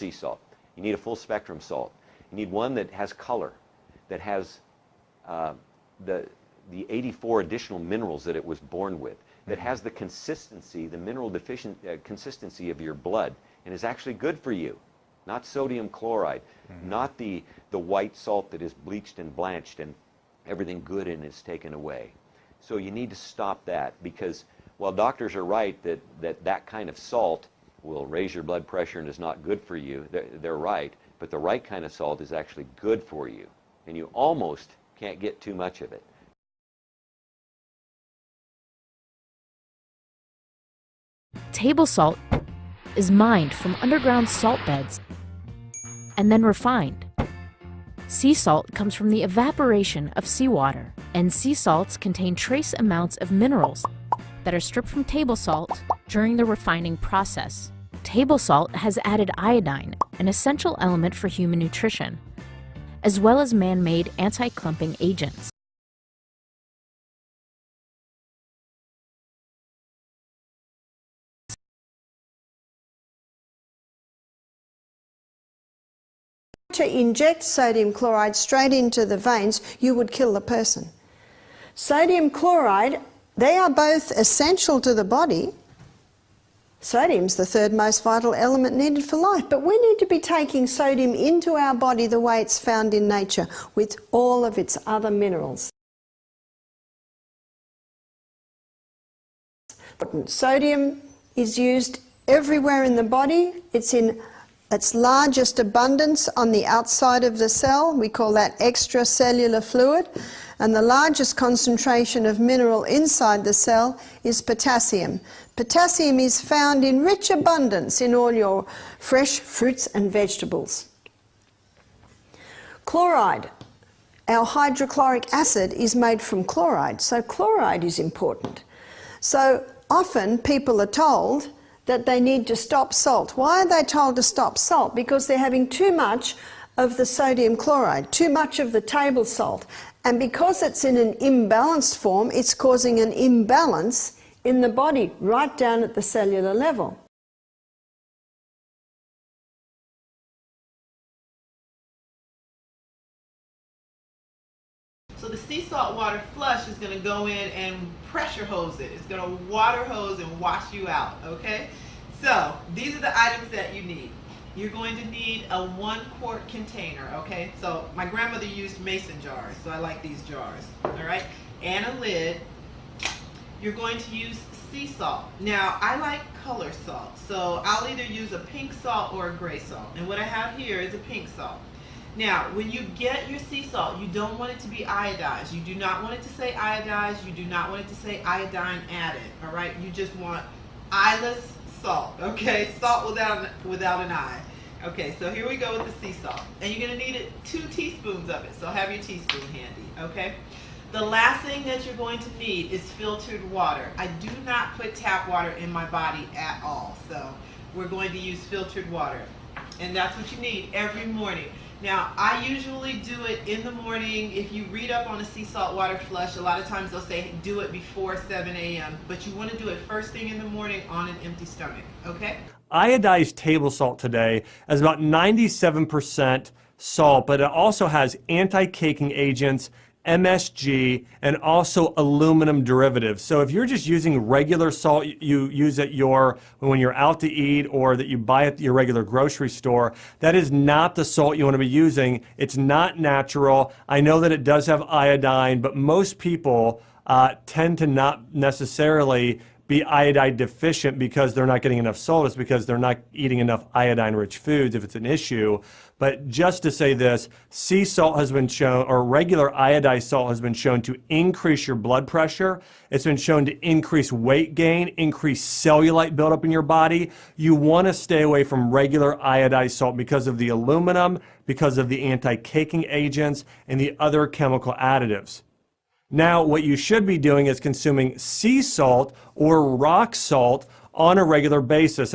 sea salt. You need a full spectrum salt. You need one that has color, that has the 84 additional minerals that it was born with, that has the consistency, the mineral deficient consistency of your blood, and is actually good for you. Not sodium chloride, not the white salt that is bleached and blanched and everything good in it is taken away. So you need to stop that, because while doctors are right that kind of salt will raise your blood pressure and is not good for you, they're right, but the right kind of salt is actually good for you, and you almost can't get too much of it. Table salt is mined from underground salt beds and then refined. Sea salt comes from the evaporation of seawater, and sea salts contain trace amounts of minerals that are stripped from table salt during the refining process. Table salt has added iodine, an essential element for human nutrition, as well as man-made anti-clumping agents. To inject sodium chloride straight into the veins, you would kill the person. Sodium chloride, they are both essential to the body. Sodium's the third most vital element needed for life, but we need to be taking sodium into our body the way it's found in nature, with all of its other minerals. Sodium is used everywhere in the body. It's in its largest abundance on the outside of the cell. We call that extracellular fluid. And the largest concentration of mineral inside the cell is potassium. Potassium is found in rich abundance in all your fresh fruits and vegetables. Chloride. Our hydrochloric acid is made from chloride, so chloride is important. So often people are told that they need to stop salt. Why are they told to stop salt? Because they're having too much of the sodium chloride, too much of the table salt. And because it's in an imbalanced form, it's causing an imbalance in the body, right down at the cellular level. So the sea salt water flush is going to go in and pressure hose it. It's going to water hose and wash you out, okay? So these are the items that you need. You're going to need a 1-quart container, okay? So my grandmother used mason jars, so I like these jars, all right? And a lid. You're going to use sea salt. Now, I like color salt, so I'll either use a pink salt or a gray salt. And what I have here is a pink salt. Now, when you get your sea salt, you don't want it to be iodized. You do not want it to say iodized. You do not want it to say iodine added, all right? You just want eyeless salt, okay? Salt without an eye. Okay, so here we go with the sea salt. And you're going to need 2 teaspoons of it, so have your teaspoon handy, okay? The last thing that you're going to need is filtered water. I do not put tap water in my body at all, so we're going to use filtered water. And that's what you need every morning. Now, I usually do it in the morning. If you read up on a sea salt water flush, a lot of times they'll say do it before 7 a.m., but you want to do it first thing in the morning on an empty stomach, okay? Iodized table salt today is about 97% salt, but it also has anti-caking agents, MSG, and also aluminum derivatives. So if you're just using regular salt you use at when you're out to eat or that you buy at your regular grocery store, that is not the salt you want to be using. It's not natural. I know that it does have iodine, but most people tend to not necessarily be iodine deficient because they're not getting enough salt. It's because they're not eating enough iodine-rich foods if it's an issue. But just to say this, sea salt has been shown, or regular iodized salt has been shown to increase your blood pressure. It's been shown to increase weight gain, increase cellulite buildup in your body. You want to stay away from regular iodized salt because of the aluminum, because of the anti-caking agents, and the other chemical additives. Now, what you should be doing is consuming sea salt or rock salt on a regular basis.